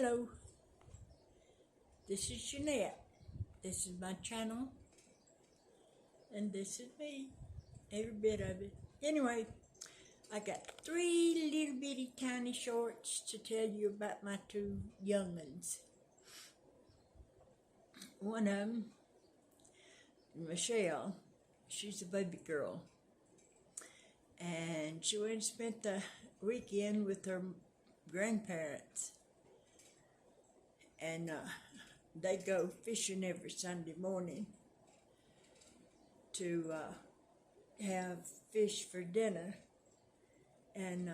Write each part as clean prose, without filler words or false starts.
Hello, this is Jeanette. This is my channel, and this is me, every bit of it. Anyway, I got 3 little bitty tiny shorts to tell you about my 2 young'uns. One of them, Michelle, she's a baby girl, and she went and spent the weekend with her grandparents. And they go fishing every Sunday morning to have fish for dinner. And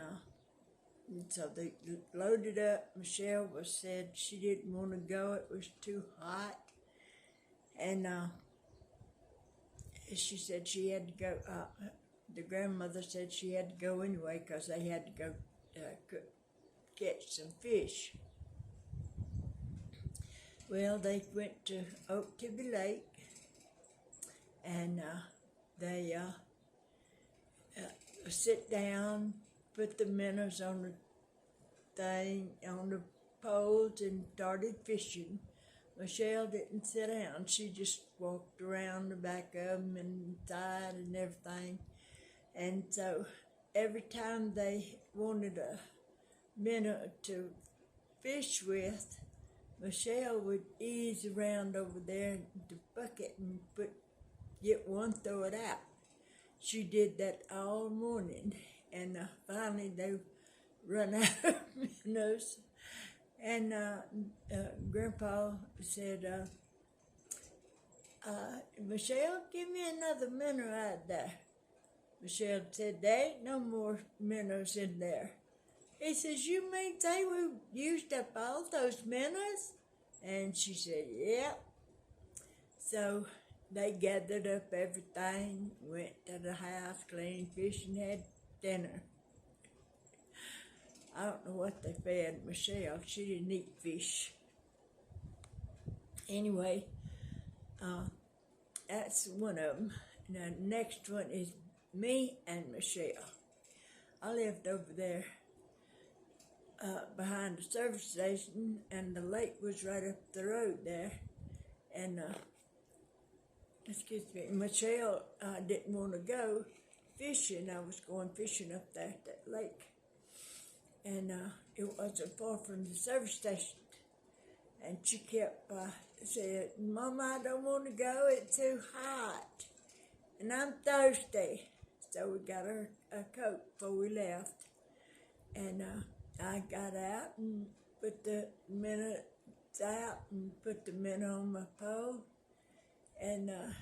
so they loaded up. Michelle said she didn't want to go. It was too hot. And she said she had to go. The grandmother said she had to go anyway because they had to go catch some fish. Well, they went to Oak Tibby Lake, and they sit down, put the minnows on the thing, on the poles, and started fishing. Michelle didn't sit down. She just walked around the back of them and inside and everything. And so every time they wanted a minnow to fish with, Michelle would ease around over there in the bucket and get one, throw it out. She did that all morning, and finally they run out of minnows. And Grandpa said, Michelle, give me another minnow out there. Michelle said, there ain't no more minnows in there. He says, you mean they used up all those minnows? And she said, yep. So they gathered up everything, went to the house, cleaned fish, and had dinner. I don't know what they fed Michelle. She didn't eat fish. Anyway, that's one of them. Now, the next one is me and Michelle. I lived over there behind the service station, and the lake was right up the road there. And Michelle didn't want to go fishing. I was going fishing up there at that lake, and it wasn't far from the service station. And she kept saying, "Mama, I don't want to go. It's too hot, and I'm thirsty." So we got her a Coke before we left, and I got out and put the minnows out and put the minnow on my pole. And I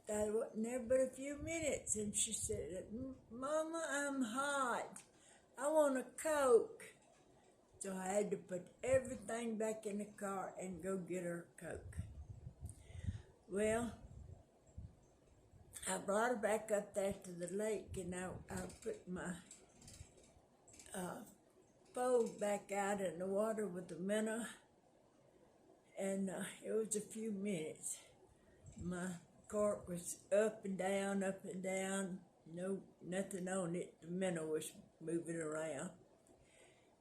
wasn't there but a few minutes, and she said, "Mama, I'm hot. I want a Coke." So I had to put everything back in the car and go get her a Coke. Well, I brought her back up there to the lake, and I put my pole back out in the water with the minnow, and it was a few minutes. My cork was up and down, no, nothing on it. The minnow was moving around.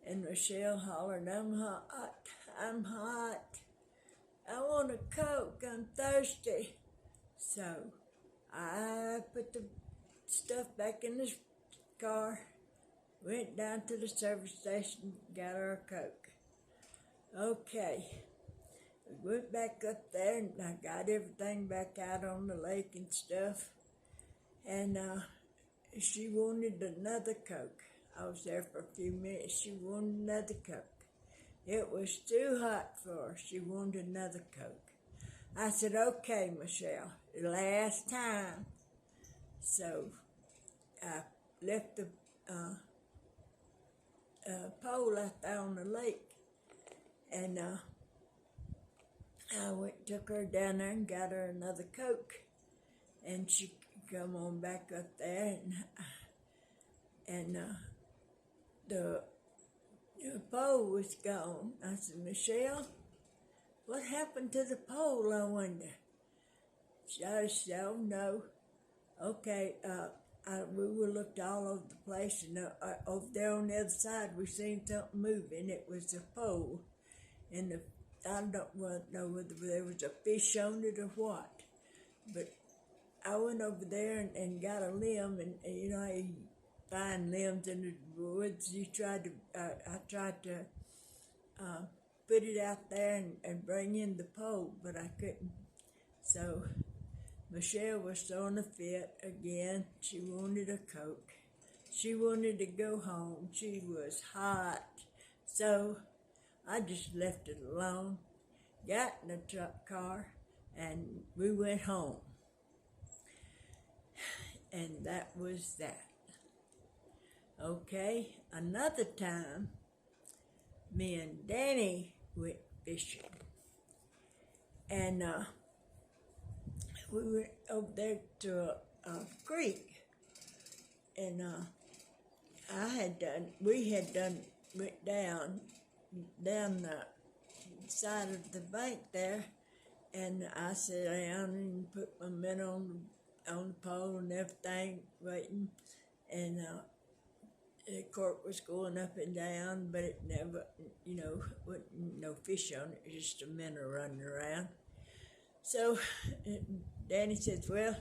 And Michelle hollered, "I'm hot, I'm hot. I want a Coke, I'm thirsty." So I put the stuff back in the car, went down to the service station, got her a Coke. Okay, we went back up there, and I got everything back out on the lake and stuff. And she wanted another Coke. I was there for a few minutes. She wanted another Coke. It was too hot for her. She wanted another Coke. I said, "Okay, Michelle, last time." So I left the pole out there on the lake, and I took her down there and got her another Coke, and she come on back up there, and the pole was gone. I said, "Michelle, what happened to the pole, I wonder?" She said, "Oh, no." Okay, we looked all over the place, and over there on the other side, we seen something moving. It was a pole, and I don't know whether there was a fish on it or what, but I went over there and got a limb, and you know, you find limbs in the woods. I tried to put it out there and bring in the pole, but I couldn't. So Michelle was throwing a fit again. She wanted a Coke. She wanted to go home. She was hot. So I just left it alone, got in the truck car, and we went home. And that was that. Okay, another time, me and Danny went fishing. And we went over there to a creek. And went down the side of the bank there, and I sat down and put my minnow on the pole and everything, waiting, and the cork was going up and down, but it never, you know, wasn't no fish on it, just a minnow running around. So Danny said, well,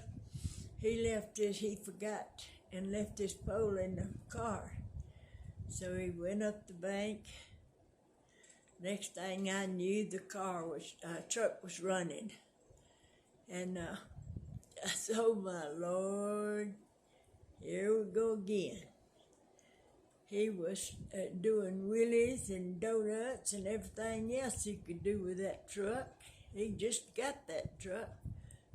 he forgot and left his pole in the car. So he went up the bank. Next thing I knew, the truck was running. And I said, oh my Lord, here we go again. He was doing wheelies and donuts and everything else he could do with that truck. He just got that truck,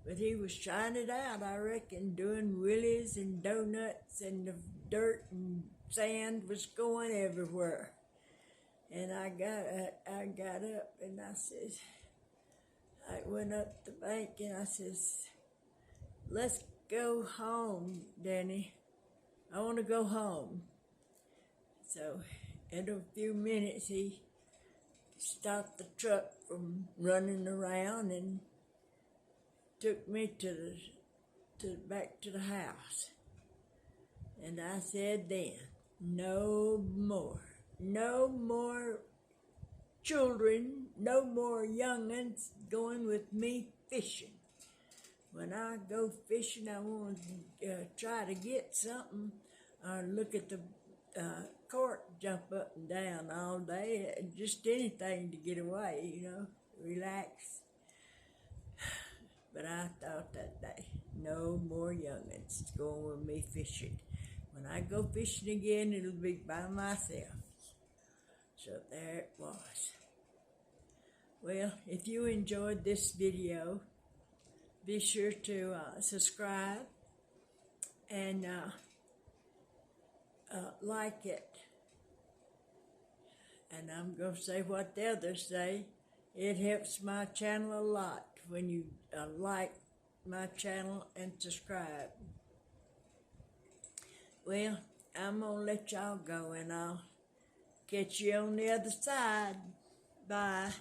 but he was trying it out, I reckon, doing wheelies and donuts, and the dirt and sand was going everywhere. And I got up and I went up the bank and I says, let's go home, Danny. I want to go home. So in a few minutes, he stopped the truck from running around and took me back to the house. And I said then, no more children, no more young'uns going with me fishing. When I go fishing, I want to try to get something, or look at the cork jump up and down all day, just anything to get away, you know, relax. But I thought that day, no more young'uns going with me fishing. When I go fishing again, it'll be by myself. So there it was. Well, if you enjoyed this video, be sure to subscribe and like it. And I'm going to say what the others say. It helps my channel a lot when you like my channel and subscribe. Well, I'm going to let y'all go, and I'll catch you on the other side. Bye.